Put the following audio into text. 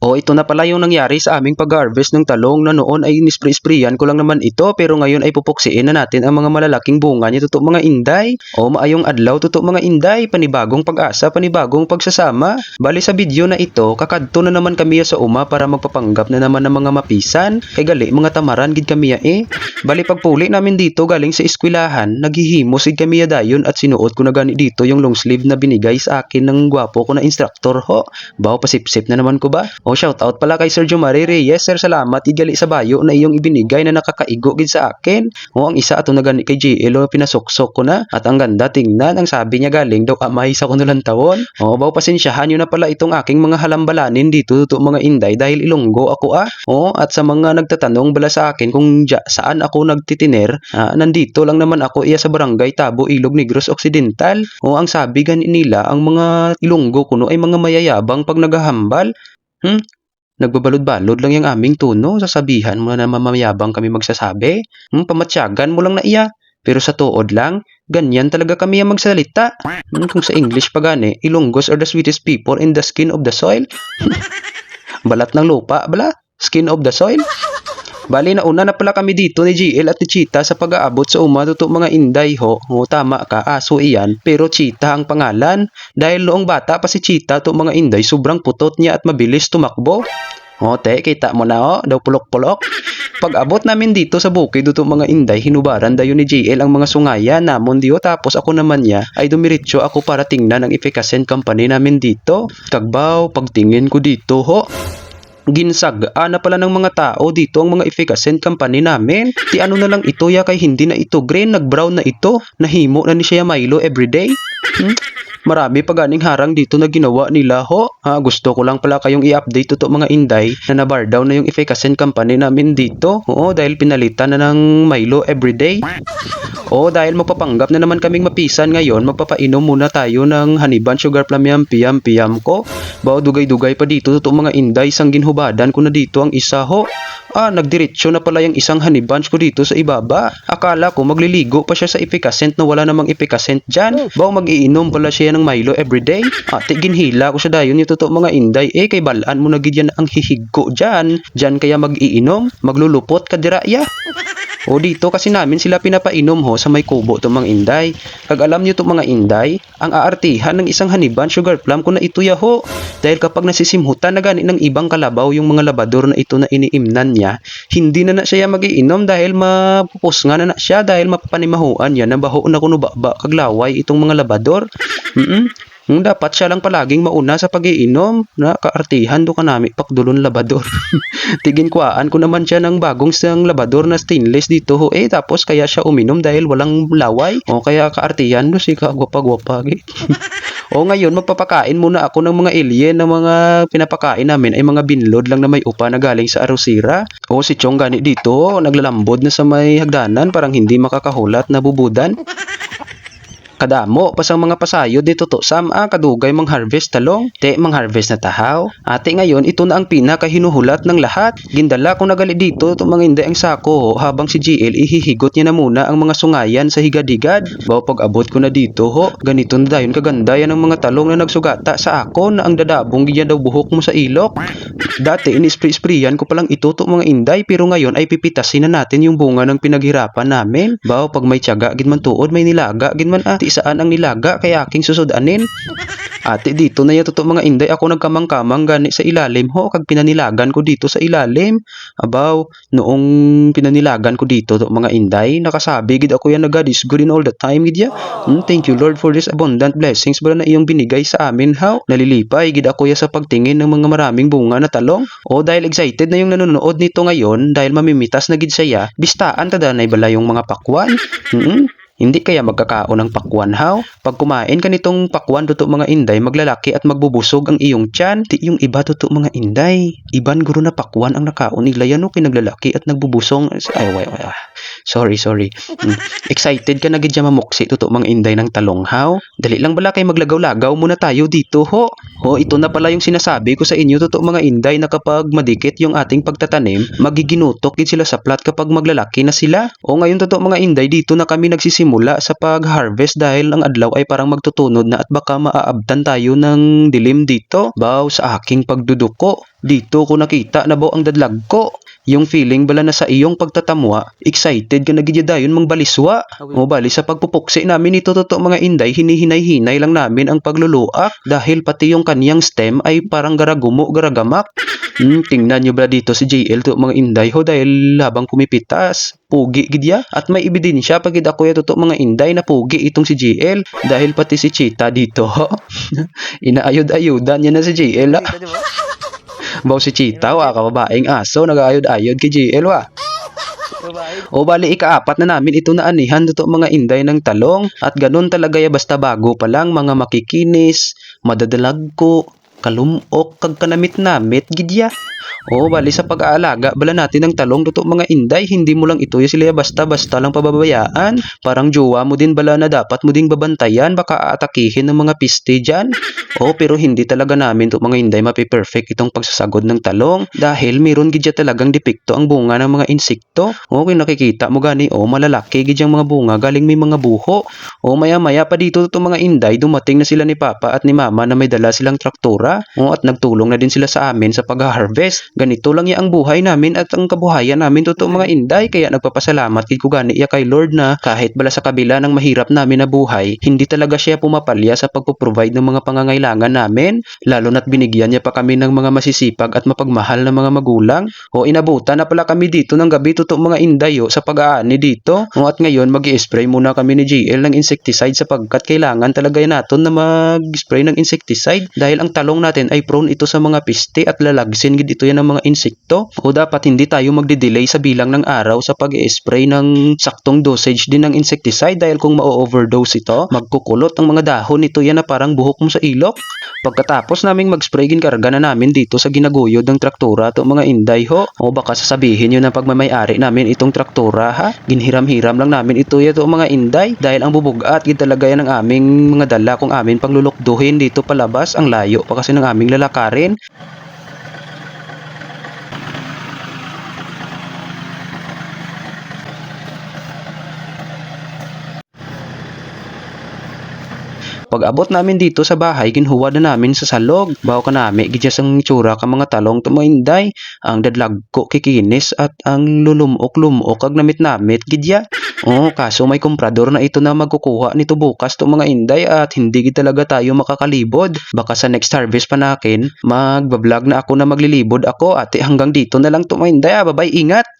O ito na pala yung nangyari sa aming pag-harvest ng talong na noon ay nispray-sprayan ko lang naman ito pero ngayon ay pupuksiin na natin ang mga malalaking bunga niya tutok mga inday. O maayong adlaw tutok mga inday, panibagong pag-asa, panibagong pagsasama. Bali sa video na ito, kakadto na naman kami sa uma para magpapanggap na naman ng mga mapisan. Kay gali mga tamaran gid kami eh. Bali pagpuli namin dito galing sa eskwelahan, naghihimos gid kami dayon at sinuot ko na gani dito yung long sleeve na binigay sa akin ng gwapo ko na instructor ho. Baw pasipsip na naman ko ba? O shout out pala kay Sergio Marie Reyes, sir salamat igali sa bayo na iyong ibinigay na nakakaigo gid sa akin. O ang isa ato na gani kay GL pinasuksok ko na at ang ganda tingnan, ang sabi niya galing daw amay sa kunulang tawon. O baw pasensyahan yun na pala itong aking mga halambalanin dito to mga inday dahil Ilonggo ako O at sa mga nagtatanong bala sa akin kung saan ako nagtitiner, nandito lang naman ako iya sa barangay Tabo Ilog Negros Occidental. O ang sabi gani nila ang mga Ilonggo kuno ay mga mayayabang pag naghahambal. Nagbabalod-balod lang yung aming tono, sasabihan mo na mamayabang kami magsasabi. Pamatsyagan mo lang na iya. Pero sa tuod lang, ganyan talaga kami ang magsalita. Kung sa English pa gani, Ilonggos are the sweetest people in the skin of the soil. Balat ng lupa, bala? Skin of the soil? Bali nauna na pala kami dito ni GL at ni Chita sa pag-aabot sa uma tutok mga inday ho. O tama ka, aso iyan, pero Chita ang pangalan. Dahil noong bata pa si Chita to mga inday, sobrang putot niya at mabilis tumakbo. O te, kita mo na daw pulok-pulok. Pag-abot namin dito sa bukid tutok mga inday, hinubaran dayon ni GL ang mga sungayan namon diyo tapos ako naman niya ay dumiretso ako para tingnan ang efficacent company namin dito. Kagbaw, pagtingin ko dito ho. Ginsagaan na pala ng mga tao dito ang mga efficacent company namin. Ti ano na lang ito ya kay hindi na ito green, nag-brown na ito. Nahimo na ni siya Milo everyday. Marami pa ganing harang dito na ginawa nila ho. Gusto ko lang pala kayong i-update to mga inday na nabar down na yung efficacent company namin dito. Oo, dahil pinalitan na ng Milo everyday. O dahil magpapanggap na naman kaming mapisan ngayon, magpapainom muna tayo ng Haniban Sugar Plum Yam Piyam Piyam ko. Bao dugay-dugay pa dito to mga inday, sang ginhubadan ko na dito ang isa ho. Nagdiretsyo na pala yung isang honey bunch ko dito sa ibaba. Akala ko magliligo pa siya sa efficacent na wala namang efficacent dyan. Bao mag-iinom pala siya ng Milo everyday. Ginhila ko siya dayon yung totoo mga inday. Kay balaan mo na gid yan ang hihigko dyan. Dyan kaya mag-iinom, maglulupot ka diraya. O dito kasi namin sila pinapainom ho sa may kubo to mga inday. Kag alam niyo to mga inday, ang aartihan ng isang Haniban Sugar Plum ko na ito yaho. Dahil kapag nasisimhutan na gani ng ibang kalabaw yung mga labador na ito na iniimnan niya, hindi na siya magiinom dahil mapupos nga na siya dahil mapapanimahuan yan na baho na kuno baba kag laway itong mga labador. Dapat siya lang palaging mauna sa pag-iinom na kaartihan do kanami pakdulon labador. Tigin kuhaan ko naman siya ng bagong sang labador na stainless dito ho tapos kaya siya uminom dahil walang laway o kaya kaartihan do si kagwapa-gwapa. O ngayon magpapakain muna ako ng mga alien na mga pinapakain namin ay mga binlod lang na may upa na galing sa Arosira. O si Chong gani dito naglalambod na sa may hagdanan parang hindi makakahulat na bubudan. Kadamo pasang mga pasayo dito to sam kadugay mang harvest talong mang harvest na tahaw. Ate ngayon ito na ang pinakahinuhulat ng lahat. Gindala ko nagali dito to mga inday ang sako habang si GL ihihigot niya na muna ang mga sungayan sa higad-higad. Baw pag abot ko na dito ho, ganito na dayon kaganda yan ang mga talong na nagsugata sa ako na ang dadabong giya daw buhok mo sa ilok. Dati inispray-sprayan ko palang ito to mga inday pero ngayon ay pipitasin na natin yung bunga ng pinaghirapan namin. Baw pag may tiyaga gid man tuod may nilaga gid man saan ang nilaga kaya aking susudanin. Ate dito na yung totoo mga inday ako nagkamang-kamang gani sa ilalim ho kag pinanilagan ko dito sa ilalim. Abaw noong pinanilagan ko dito to mga inday nakasabi gid ako yan na God is good in all the time gid ya. Thank you Lord for this abundant blessings bala na iyong binigay sa amin how. Nalilipay gid ako ya sa pagtingin ng mga maraming bunga na talong. O dahil excited na yung nanonood nito ngayon dahil mamimitas na gid siya, bistaan ta danay bala yung mga pakwan. Hindi kaya magkakaon ng pakwan haw? Pag kumain ka nitong pakwan tuto mga inday, maglalaki at magbubusog ang iyong tiyan. Ti yung iba tuto mga inday. Iban guro na pakwan ang nakaon nila yan kinaglalaki at nagbubusong. Sorry. Excited ka na gid mamuksi tuto mga inday ng talong haw? Dali lang bala kay maglagaw-lagaw muna tayo dito ho. Ito na pala yung sinasabi ko sa inyo tuto mga inday na kapag madikit yung ating pagtatanim, magiginutok gid sila sa plat kapag maglalaki na sila. Ngayon tuto mga inday dito na kami nagsisimula magsimula sa pag-harvest dahil ang adlaw ay parang magtutunod na at baka maaabtan tayo ng dilim dito. Baw sa aking pagduduko, dito ko nakita na baw ang dadlag ko. Yung feeling bala na sa iyong pagtatamwa, excited ka na gid dayon mang baliswa. O bali sa pagpupuksi namin ito totoo mga inday, hinihinay-hinay lang namin ang pagluluak dahil pati yung kaniyang stem ay parang garagumo, garagamak. Tingnan nyo ba dito si JL to mga inday ho dahil habang kumipitas, pugi gid ya. At may ebidensya pagid ako ya totoo mga inday na pugi itong si JL dahil pati si Chita dito ho. Inaayod-ayudan niya na si JL ha. Baw si Chita wa kababaeng aso nagaayod-ayod kay JL wa. O bali ikaapat na namin ito na anihan totoo mga inday ng talong at ganun talaga ya basta bago pa lang mga makikinis, madadalag ko, kalumok kag kanamit-namit gidya. O bali sa pag-aalaga bala natin ng talong totoo mga inday, hindi mo lang ito sila basta-basta lang pababayaan. Parang jowa mo din bala na dapat mo ding babantayan, baka aatakihin ng mga piste dyan. O pero hindi talaga namin to mga inday mapi-perfect itong pagsasagod ng talong dahil meron gidya talagang depekto ang bunga ng mga insekto. O kung nakikita mo gani malalaki gidyang mga bunga galing may mga buho. O maya-maya pa dito to mga inday dumating na sila ni Papa at ni Mama na may dala silang traktora. O at nagtulong na din sila sa amin sa pag-harvest. Ganito lang ya ang buhay namin at ang kabuhayan namin totoo mga inday, kaya nagpapasalamat gid ko gani iya kay Lord na kahit bala sa kabila ng mahirap namin na buhay, hindi talaga siya pumapalya sa pagpo-provide ng mga pangangailangan namin, lalo na't binigyan niya pa kami ng mga masisipag at mapagmahal na mga magulang. O inabutan na pala kami dito ng gabi totoo mga inday sa pag-aani dito. O at ngayon mag-i-spray muna kami ni JL ng insecticide sapagkat kailangan talaga natin na mag-spray ng insecticide dahil ang talong natin ay prone ito sa mga piste at lalagsin gid ito yan ng mga insekto. O dapat hindi tayo magde-delay sa bilang ng araw sa pag-i-spray ng saktong dosage din ng insecticide dahil kung ma-overdose ito, magkukulot ang mga dahon nito yan na parang buhok mo sa ilok. Pagkatapos naming mag-spray ginkarga na namin dito sa ginaguyod ng traktora to mga inday ho. O baka sasabihin nyo na pagmamayari namin itong traktora ha, ginhiram-hiram lang namin ito ya to mga inday dahil ang bubugat gid talaga yan ang aming mga dala kung amin panglulukduhin dito palabas, ang layo pa kasi ng aming lalakarin. Pag-abot namin dito sa bahay, ginhuwad na namin sa salog. Bawo ka nami, gidya sang tsura ka mga talong tumainday. Ang dadlag ko kikinis at ang lulumok-lumok kag namit-namit gidya. O kaso may komprador na ito na magkukuha nito bukas to mga inday at hindi gid talaga tayo makakalibod. Baka sa next harvest pa nakin, magbablog na ako na maglilibod ako. Ate hanggang dito na lang to mga inday. Bye-bye, ingat!